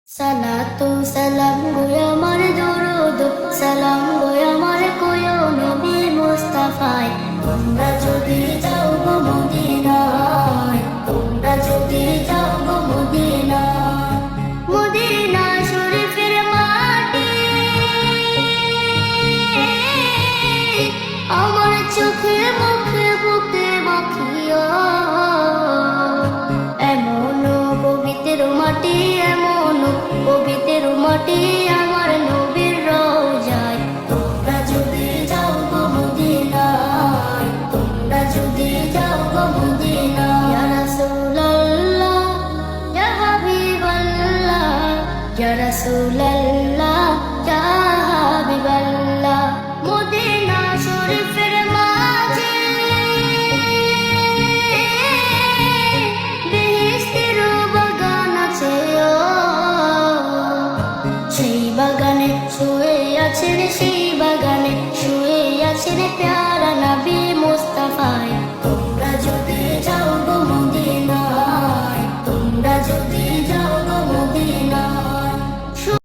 সালাতু সালাম গো আমার দরুদ সালাম গো আমার কোয় নবী মুস্তাফায়। তোমরা যদি যাও গো মদিনায়, তোমরা যদি যাও গো মদিনায়, মদিনা শরীফের মাটি আমার চোখে মুখে বুকে মাখিয়া। এমন পবিত্র মাটি, এমন পবিত্র মাটি আমার নবীর রওজায়। তোমরা যদি যাও গো মদিনায়, তোমরা যদি যাও গো মদিনায়। ইয়া রাসূলুল্লাহ ইয়া হাবিবাল্লাহ, ইয়া রাসূলুল্লাহ ইয়া হাবিবাল্লাহ। মদিনা শরীফের মাঝে বেহেশতের বাগান আছে, সেই বাগানে শুয়ে আছেন, সেই বাগানে শুয়ে আছেন প্যারা